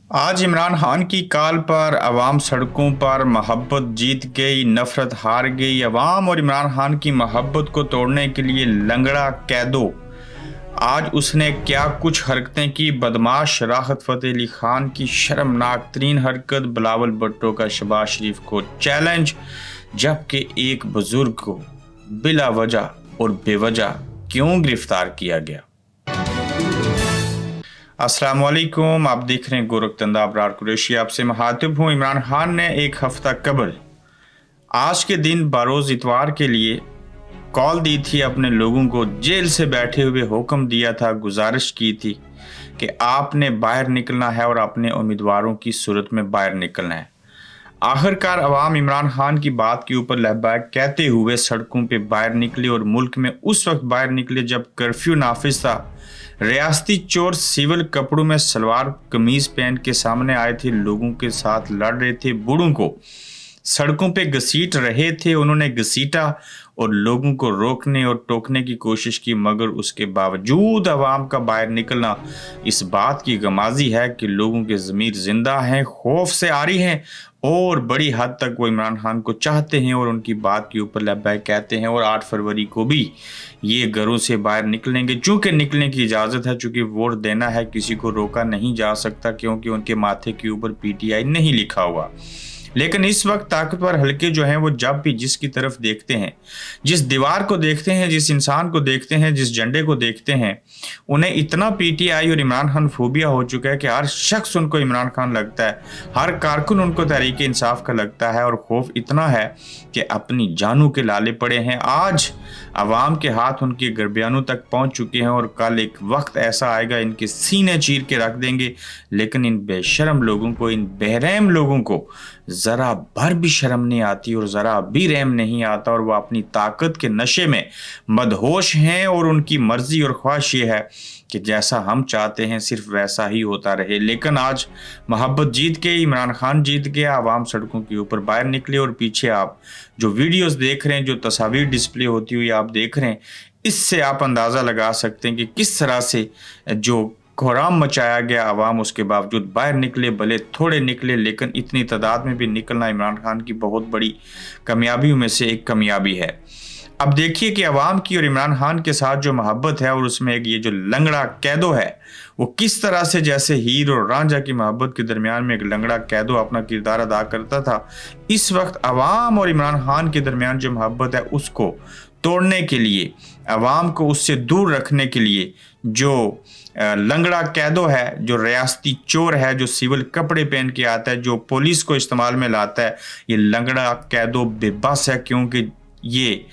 आज इमरान खान की कॉल पर अवाम सड़कों पर, मोहब्बत जीत गई, नफरत हार गई। अवाम और इमरान खान की मोहब्बत को तोड़ने के लिए लंगड़ा कैदो। आज उसने क्या कुछ हरकतें की। बदमाश राहत फ़तेह अली खान की शर्मनाक तरीन हरकत, बिलावल भुट्टो का शहबाज शरीफ को चैलेंज, जबकि एक बुजुर्ग को बिला वजह और बेवजह क्यों गिरफ्तार किया गया। अस्सलाम वालेकुम, आप देख रहे हैं गोरखतंदा अबरार कुरैशी। आपसे मुखातिब हूँ। इमरान खान ने एक हफ्ता कबल आज के दिन बरोज़ इतवार के लिए कॉल दी थी, अपने लोगों को जेल से बैठे हुए हुक्म दिया था, गुजारिश की थी कि आपने बाहर निकलना है और अपने उम्मीदवारों की सूरत में बाहर निकलना है। आखिरकार अवाम इमरान खान की बात के ऊपर लबैक कहते हुए सड़कों पे बाहर निकले और मुल्क में उस वक्त बाहर निकले जब कर्फ्यू नाफिज था। रियासती चोर सिविल कपड़ों में सलवार कमीज पहन के सामने आए थे, लोगों के साथ लड़ रहे थे, बूढ़ों को सड़कों पे घसीट रहे थे। उन्होंने घसीटा और लोगों को रोकने और टोकने की कोशिश की, मगर उसके बावजूद अवाम का बाहर निकलना इस बात की गमाजी है कि लोगों के ज़मीर जिंदा हैं, खौफ से आ रही हैं और बड़ी हद तक वो इमरान खान को चाहते हैं और उनकी बात के ऊपर लब्बैक कहते हैं। और 8 फरवरी को भी ये घरों से बाहर निकलेंगे, चूँकि निकलने की इजाज़त है, चूँकि वोट देना है, किसी को रोका नहीं जा सकता क्योंकि उनके माथे के ऊपर PTI नहीं लिखा हुआ। लेकिन इस वक्त ताकतवर हलके जो हैं वो जब भी जिसकी तरफ देखते हैं, जिस दीवार को देखते हैं, जिस इंसान को देखते हैं, जिस झंडे को देखते हैं, उन्हें इतना PTI और इमरान खान फोबिया हो चुका है कि हर शख्स उनको इमरान खान लगता है, हर कारकुन उनको तहरीक इंसाफ का लगता है और खौफ इतना है कि अपनी जानों के लाले पड़े हैं। आज अवाम के हाथ उनके गर्बियानों तक पहुंच चुके हैं और कल एक वक्त ऐसा आएगा इनके सीने चीर के रख देंगे। लेकिन इन बेशरम लोगों को, इन बेरहम लोगों को ज़रा भर भी शर्म नहीं आती और ज़रा भी रहम नहीं आता और वो अपनी ताकत के नशे में मदहोश हैं और उनकी मर्जी और ख्वाहिश ये है कि जैसा हम चाहते हैं सिर्फ वैसा ही होता रहे। लेकिन आज मोहब्बत जीत के, इमरान खान जीत गया, आवाम सड़कों के ऊपर बाहर निकले और पीछे आप जो वीडियोस देख रहे हैं, जो तस्वीर डिस्प्ले होती हुई आप देख रहे हैं, इससे आप अंदाज़ा लगा सकते हैं कि किस तरह से जो कोहराम मचाया गया। अवाम उसके बावजूद बाहर निकले, भले थोड़े निकले, लेकिन इतनी तादाद में भी निकलना इमरान खान की बहुत बड़ी कामयाबियों में से एक कामयाबी है। अब देखिए कि अवाम की और इमरान खान के साथ जो मोहब्बत है और उसमें एक ये जो लंगड़ा कैदो है वो किस तरह से, जैसे हीर और रांझा की मोहब्बत के दरमियान में एक लंगड़ा कैदो अपना किरदार अदा करता था, इस वक्त अवाम और इमरान खान के दरमियान जो मोहब्बत है उसको तोड़ने के लिए, अवाम को उससे दूर रखने के लिए जो लंगड़ा कैदो है, जो रियासती चोर है, जो सिविल कपड़े पहन के आता है, जो पुलिस को इस्तेमाल में लाता है, ये लंगड़ा कैदो बेबस है क्योंकि ये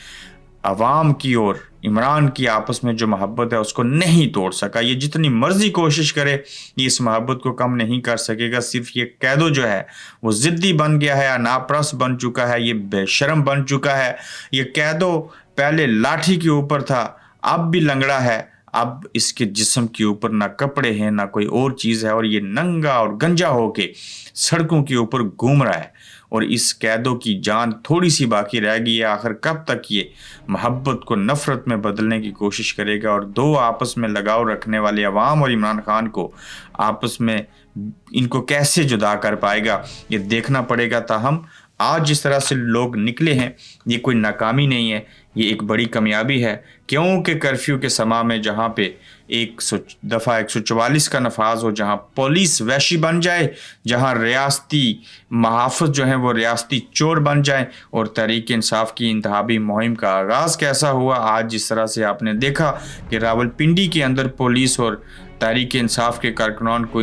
अवाम की और इमरान की आपस में जो मोहब्बत है उसको नहीं तोड़ सका। ये जितनी मर्जी कोशिश करे ये इस मोहब्बत को कम नहीं कर सकेगा। सिर्फ ये कैदो जो है वो ज़िद्दी बन गया है, नापरस्त बन चुका है, ये बेशरम बन चुका है। ये कैदो पहले लाठी के ऊपर था, अब भी लंगड़ा है, अब इसके जिस्म के ऊपर ना कपड़े हैं ना कोई और चीज़ है और ये नंगा और गंजा होके सड़कों के ऊपर घूम रहा है और इस कैदों की जान थोड़ी सी बाकी रह गई है। आखिर कब तक ये मोहब्बत को नफरत में बदलने की कोशिश करेगा और दो आपस में लगाव रखने वाले अवाम और इमरान खान को आपस में इनको कैसे जुदा कर पाएगा, ये देखना पड़ेगा। ताहम आज जिस तरह से लोग निकले हैं ये कोई नाकामी नहीं है, ये एक बड़ी कामयाबी है क्योंकि कर्फ्यू के समा में जहाँ पे 144 का नफाज हो, जहाँ पुलिस वैशी बन जाए, जहाँ रियासती महाफिज जो हैं वो रियासती चोर बन जाए और तहरीक इंसाफ की इंतहाबी मुहिम का आगाज़ कैसा हुआ। आज जिस तरह से आपने देखा कि रावलपिंडी के अंदर पुलिस और तहरीक इंसाफ के कारकुनान को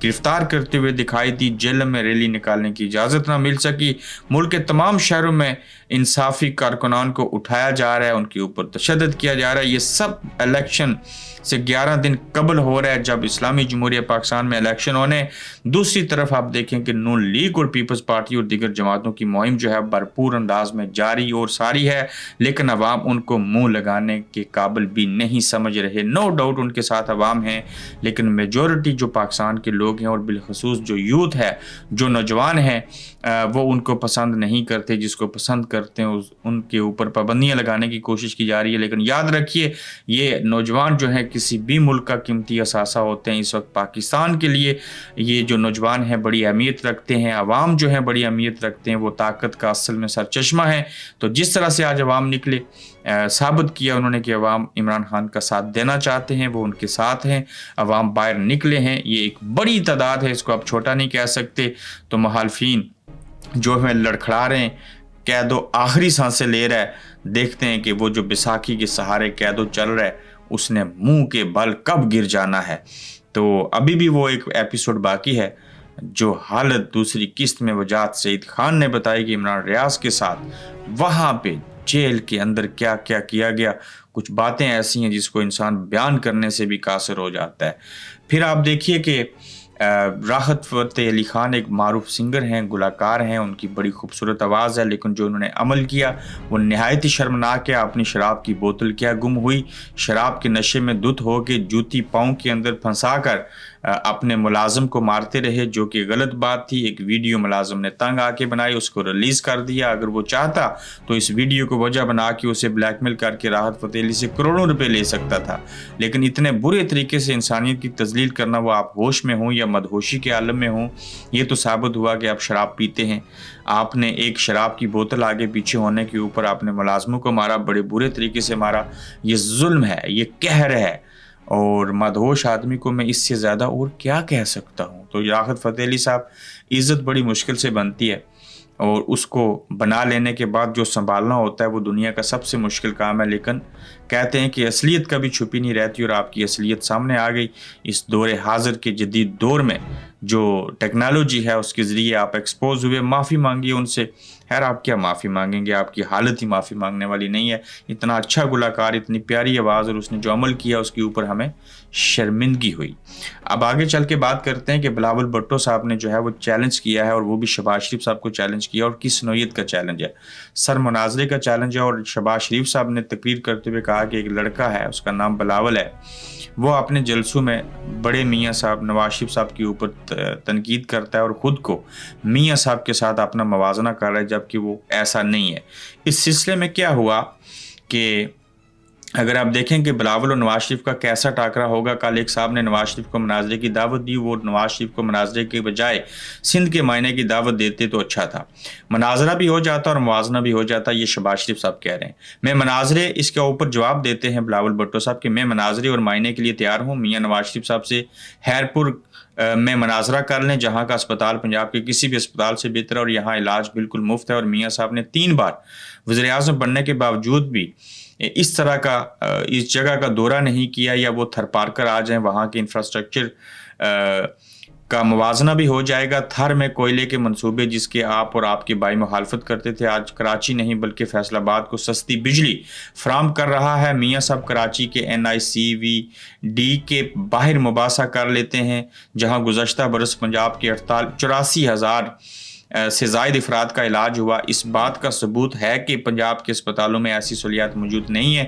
गिरफ्तार करते हुए दिखाई दी, जेल में रैली निकालने की इजाज़त ना मिल सकी। मुल्क के तमाम शहरों में इंसाफी कारकुनान को उठाया जा रहा है, उनके ऊपर तशद्दुद किया जा रहा है। ये सब इलेक्शन से 11 दिन कबल हो रहा है जब इस्लामी जमहूरिया पाकिस्तान में इलेक्शन होने। दूसरी तरफ आप देखें कि नून लीग और पीपल्स पार्टी और दीगर जमातों की मुहिम जो है भरपूर अंदाज में जारी और सारी है, लेकिन अवाम उनको मुंह लगाने के काबिल भी नहीं समझ रहे। नो डाउट उनके साथ अवाम हैं, लेकिन मेजॉरिटी जो पाकिस्तान के लोग हैं और बिलखसूस जो यूथ है, जो नौजवान हैं, वो उनको पसंद नहीं करते। जिसको पसंद करते हैं उनके ऊपर पाबंदियां लगाने की कोशिश की जा रही है। लेकिन याद रखिए ये नौजवान जो हैं किसी भी मुल्क का कीमती असासा होते हैं। इस वक्त पाकिस्तान के लिए ये जो नौजवान हैं बड़ी अहमियत रखते हैं, अवाम जो है बड़ी अहमियत रखते हैं, वो ताकत का असल में सरचश्मा है। तो जिस तरह से आज अवाम निकले, साबित किया उन्होंने कि अवाम इमरान खान का साथ देना चाहते हैं, वो उनके साथ हैं, अवाम बाहर निकले हैं। ये एक बड़ी तादाद है, इसको आप छोटा नहीं कह सकते। तो मुखालिफिन जो हमें लड़खड़ा रहे हैं, कैदो आखिरी सांसें ले रहा है, देखते हैं कि वो जो बैसाखी के सहारे कैदो चल रहा है उसने मुंह के बल कब गिर जाना है। तो अभी भी वो एक एपिसोड बाकी है। जो हालत दूसरी किस्त में वजाहत सईद खान ने बताई कि इमरान रियाज के साथ वहाँ पे जेल के अंदर क्या क्या किया गया, कुछ बातें ऐसी हैं जिसको इंसान बयान करने से भी कासिर हो जाता है। फिर आप देखिए कि राहत फ़तेह अली खान एक मारूफ सिंगर हैं, गुलकार हैं, उनकी बड़ी खूबसूरत आवाज़ है, लेकिन जो उन्होंने अमल किया वो नहायत ही शर्मनाक है। अपनी शराब की बोतल क्या गुम हुई, शराब के नशे में धुत हो के जूती पाँव के अंदर फंसा कर अपने मुलाजिम को मारते रहे, जो कि गलत बात थी। एक वीडियो मुलाजिम ने तंग आके बनाई, उसको रिलीज़ कर दिया। अगर वो चाहता तो इस वीडियो को वजह बना के उसे ब्लैकमेल करके राहत फ़तेह अली से करोड़ों रुपए ले सकता था, लेकिन इतने बुरे तरीके से इंसानियत की तजलील करना, वो आप होश में हों या मदहोशी के आलम में हों, ये तो साबित हुआ कि आप शराब पीते हैं। आपने एक शराब की बोतल आगे पीछे होने के ऊपर आपने मुलाजिमों को मारा, बड़े बुरे तरीके से मारा। ये जुल्म है, ये कहर है, और मदहोश आदमी को मैं इससे ज़्यादा और क्या कह सकता हूँ। तो राहत फ़तेह अली साहब, इज़्ज़त बड़ी मुश्किल से बनती है, और उसको बना लेने के बाद जो संभालना होता है वो दुनिया का सबसे मुश्किल काम है। लेकिन कहते हैं कि असलियत कभी छुपी नहीं रहती, और आपकी असलियत सामने आ गई। इस दौर हाजिर के जदीद दौर में जो टेक्नोलॉजी है उसके ज़रिए आप एक्सपोज हुए, माफ़ी मांगिए उनसे। खैर आप क्या माफ़ी मांगेंगे, आपकी हालत ही माफ़ी मांगने वाली नहीं है। इतना अच्छा गुलकार, इतनी प्यारी आवाज़, और उसने जो अमल किया उसके ऊपर हमें शर्मिंदगी हुई। अब आगे चल के बात करते हैं कि बिलावल भुट्टो साहब ने जो है वो चैलेंज किया है, और वो भी शहबाज शरीफ साहब को चैलेंज किया। और किस नौयत का चैलेंज है, सर मुनाजरे का चैलेंज है। और शहबाज शरीफ साहब ने तकरीर करते हुए कहा कि एक लड़का है, उसका नाम बिलावल है, वो अपने जलसों में बड़े मियाँ साहब नवाज शरीफ साहब के ऊपर तनकीद करता है, और ख़ुद को मियाँ साहब के साथ अपना मवाजना कर रहा है, जबकि वो ऐसा नहीं है। इस सिलसिले में क्या हुआ कि अगर आप देखें कि बिलावल और नवाज शरीफ का कैसा टाकरा होगा। कल एक साहब ने नवाज शरीफ को मनाजरे की दावत दी, वो नवाज शरीफ को मनाजरे के बजाय सिंध के मायने की दावत देते तो अच्छा था। मनाजरा भी हो जाता और मुवाजना भी हो जाता, ये शहबाज शरीफ साहब कह रहे हैं। मैं मनाजरे, इसके ऊपर जवाब देते हैं बिलावल भुट्टो साहब कि मैं मनाजरे और मायने के लिए तैयार हूँ। मियाँ नवाज शरीफ साहब से हैरपुर में मनाजरा कर लें, जहाँ का अस्पताल पंजाब के किसी भी अस्पताल से बेहतर है, और यहाँ इलाज बिल्कुल मुफ्त है। और मियाँ साहब ने 3 बार वज़ीर आज़म बनने के बावजूद भी इस तरह का इस जगह का दौरा नहीं किया, या वो थर पार कर आ जाएं। वहाँ के इंफ्रास्ट्रक्चर का मुवाजना भी हो जाएगा। थर में कोयले के मंसूबे जिसके आप और आपके भाई मुखालफत करते थे, आज कराची नहीं बल्कि फैसलाबाद को सस्ती बिजली फराम कर रहा है। मियाँ साहब कराची के NICVD के बाहर मुबासा कर लेते हैं, जहाँ गुज़श्ता बरस पंजाब के 84,000 से ज़ायद अफराद का इलाज हुआ। इस बात का सबूत है कि पंजाब के अस्पतालों में ऐसी सहूलियात मौजूद नहीं है।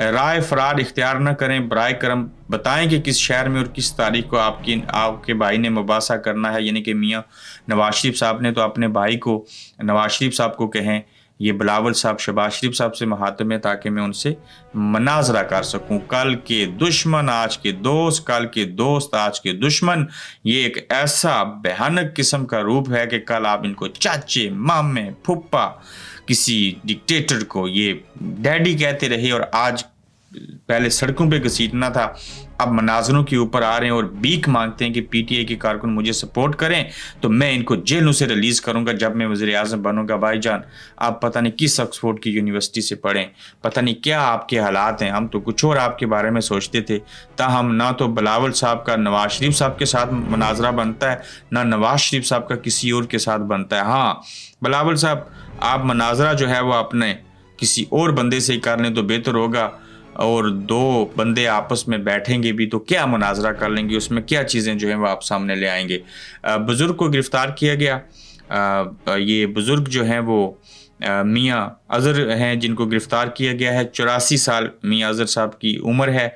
राय फरार इख्तियार न करें, बराए करम बताएं कि किस शहर में और किस तारीख को आपके भाई ने मुबासा करना है। यानी कि मियाँ नवाज शरीफ साहब ने तो अपने भाई को नवाज शरीफ साहब को कहें, ये बिलावल साहब शहबाज शरीफ साहब से मुखातिब है, ताकि मैं उनसे मनाजरा कर सकूं। कल के दुश्मन आज के दोस्त, कल के दोस्त आज के दुश्मन, ये एक ऐसा भयानक किस्म का रूप है कि कल आप इनको चाचे, मामे, फुप्पा, किसी डिक्टेटर को ये डैडी कहते रहे, और आज पहले सड़कों पे घसीटना था, अब मनाजरों के ऊपर आ रहे हैं और भीख मांगते हैं कि PTI के कारकुन मुझे सपोर्ट करें तो मैं इनको जेलों से रिलीज़ करूंगा जब मैं वज़ीर आज़म बनूंगा। भाईजान, आप पता नहीं किस ऑक्सफोर्ड की यूनिवर्सिटी से पढ़ें, पता नहीं क्या आपके हालात हैं। हम तो कुछ और आपके बारे में सोचते थे। ताहम ना तो बिलावल साहब का नवाज शरीफ साहब के साथ मनाजरा बनता है, ना नवाज शरीफ साहब का किसी और के साथ बनता है। हाँ, बिलावल साहब, आप मनाजरा जो है वो अपने किसी और बंदे से ही कर लें तो बेहतर होगा, और 2 बंदे आपस में बैठेंगे भी तो क्या मुनाजरा कर लेंगे, उसमें क्या चीज़ें जो हैं वो आप सामने ले आएंगे। बुज़ुर्ग को गिरफ़्तार किया गया। ये बुज़ुर्ग जो हैं वो मियाँ अज़हर हैं, जिनको गिरफ़्तार किया गया है। 84 साल मियाँ अज़हर साहब की उम्र है।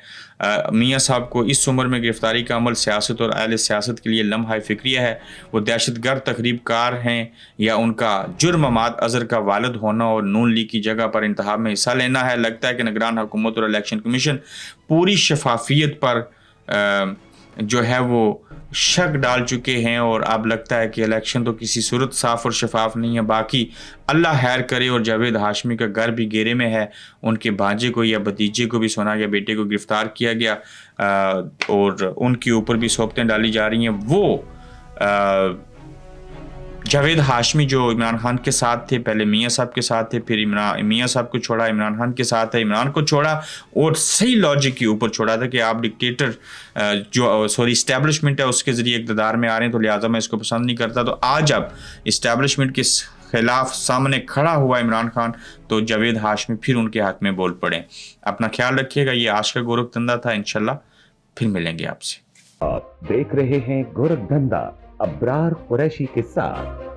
میاں صاحب کو اس عمر میں گرفتاری کا عمل سیاست اور اہل سیاست کے لیے لمحہ فکریہ ہے. وہ دہشت گرد تقریب کار ہیں یا ان کا جرم عماد اظہر کا والد ہونا اور نون لیگ کی جگہ پر انتخاب میں حصہ لینا ہے. لگتا ہے کہ نگران حکومت اور الیکشن کمیشن پوری شفافیت پر جو ہے وہ شک ڈال چکے ہیں اور اب لگتا ہے کہ الیکشن تو کسی صورت صاف اور شفاف نہیں ہے. باقی اللہ خیر کرے. اور جاوید ہاشمی کا گھر بھی گھیرے میں ہے. ان کے بھانجے کو یا بھتیجے کو بھی سنا گیا بیٹے کو گرفتار کیا گیا اور ان کے اوپر بھی صحبتیں ڈالی جا رہی ہیں. وہ جاوید ہاشمی جو عمران خان کے ساتھ تھے، پہلے میاں صاحب کے ساتھ تھے، پھر میاں صاحب کو چھوڑا، عمران خان کے ساتھ ہے، عمران کو چھوڑا اور صحیح لاجک کے اوپر چھوڑا تھا کہ آپ ڈکٹیٹر جو اسٹیبلشمنٹ ہے اس کے ذریعے اقتدار میں آ رہے ہیں تو لہٰذا میں اس کو پسند نہیں کرتا. تو آج اب اسٹیبلشمنٹ کے خلاف سامنے کھڑا ہوا عمران خان تو جاوید ہاشمی پھر ان کے حق میں بول پڑے. اپنا خیال رکھیے گا. یہ آج کا گورکھ دھندا تھا. انشاءاللہ پھر ملیں گے آپ سے. آپ دیکھ رہے ہیں گورکھ دھندا ابرار قریشی کے ساتھ.